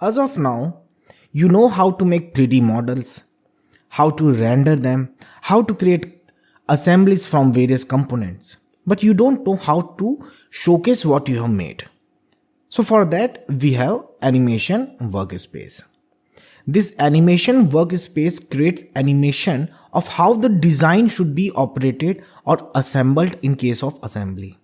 As of now, you know how to make 3D models, how to render them, how to create assemblies from various components, but you don't know how to showcase what you have made. So for that, we have animation workspace. This animation workspace creates animation of how the design should be operated or assembled in case of assembly.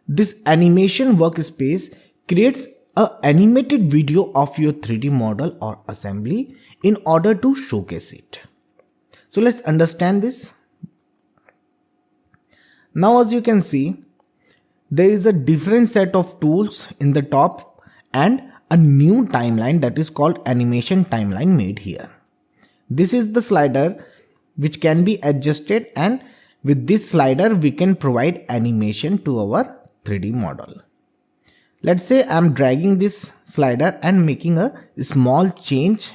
This animation workspace creates an animated video of your 3D model or assembly in order to showcase it. So let's understand this. Now as you can see, there is a different set of tools in the top and a new timeline that is called animation timeline made here. This is the slider which can be adjusted, and with this slider we can provide animation to our 3D model. Let's say I'm dragging this slider and making a small change.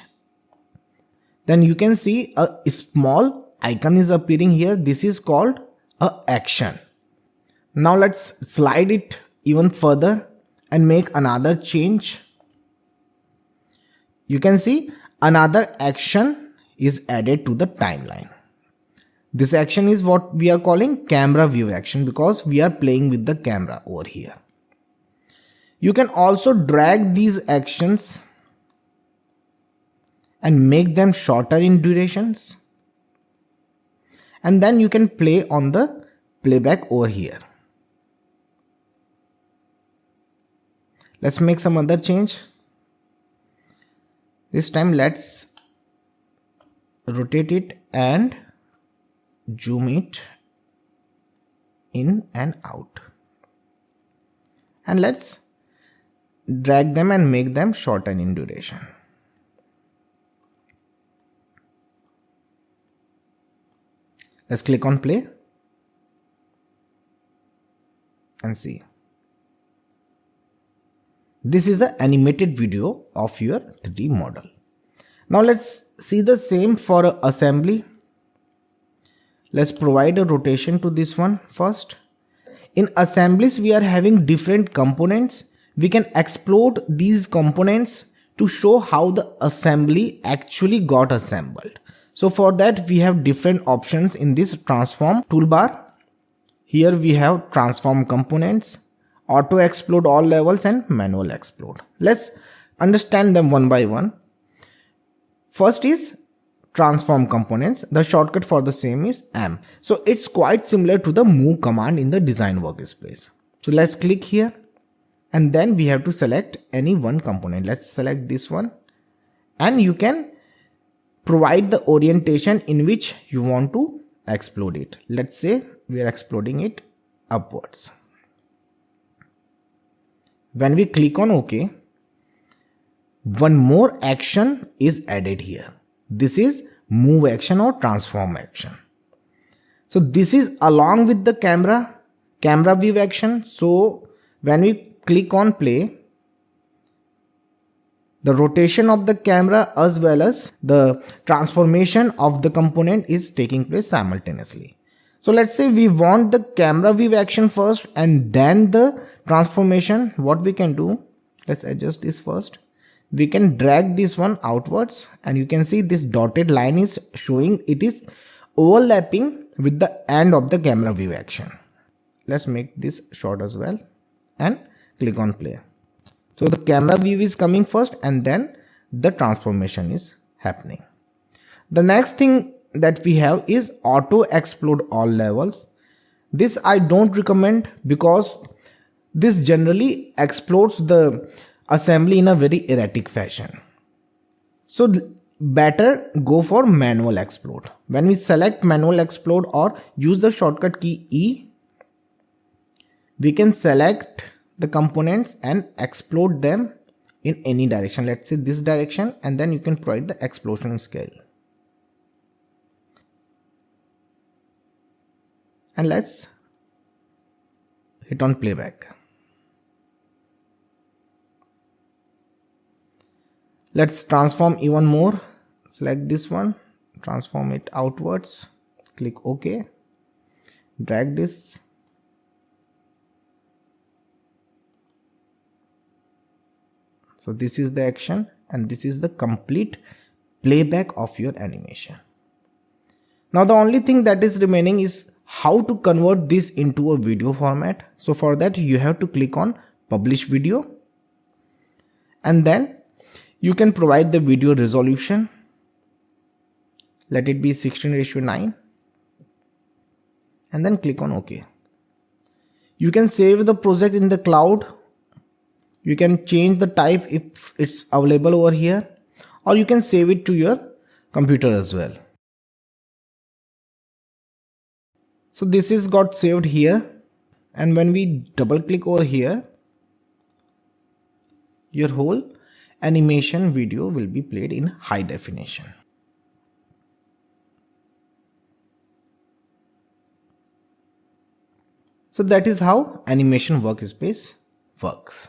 Then you can see a small icon is appearing here. This is called a action. Now let's slide it even further and make another change. You can see another action is added to the timeline. This action is what we are calling camera view action because we are playing with the camera over here. You can also drag these actions and make them shorter in durations. And then you can play on the playback over here. Let's make some other change. This time let's rotate it and zoom it in and out. And let's drag them and make them shorter in duration. Let's click on play and see. This is an animated video of your 3D model. Now let's see the same for assembly. Let's provide a rotation to this one first. In assemblies, we are having different components. We can explode these components to show how the assembly actually got assembled. So for that, we have different options in this transform toolbar. Here we have transform components, auto explode all levels, and manual explode. Let's understand them one by one. First is transform components. The shortcut for the same is M. So it's quite similar to the move command in the design workspace. So let's click here and then we have to select any one component. Let's select this one and you can provide the orientation in which you want to explode it. Let's say we are exploding it upwards. When we click on OK, one more action is added here. This is move action or transform action. So this is along with the camera view action. So when we click on play, the rotation of the camera as well as the transformation of the component is taking place simultaneously. So let's say we want the camera view action first and then the transformation. What we can do, let's adjust this first. We can drag this one outwards and you can see this dotted line is showing it is overlapping with the end of the camera view action. Let's make this short as well and click on play. So the camera view is coming first and then the transformation is happening. The next thing that we have is auto explode all levels. This I don't recommend because this generally explodes the assembly in a very erratic fashion. So better go for manual explode. When we select manual explode or use the shortcut key E, we can select the components and explode them in any direction. Let's say this direction, and then you can provide the explosion scale. And let's hit on playback. Let's transform even more. Select this one, transform it outwards, click OK, drag this. So this is the action and this is the complete playback of your animation. Now the only thing that is remaining is how to convert this into a video format. So for that you have to click on publish video, and then you can provide the video resolution. Let it be 16:9 and then click on OK. You can save the project in the cloud. You can change the type if it's available over here, or you can save it to your computer as well. So this is got saved here, and when we double click over here, your whole animation video will be played in high definition. So that is how animation workspace works.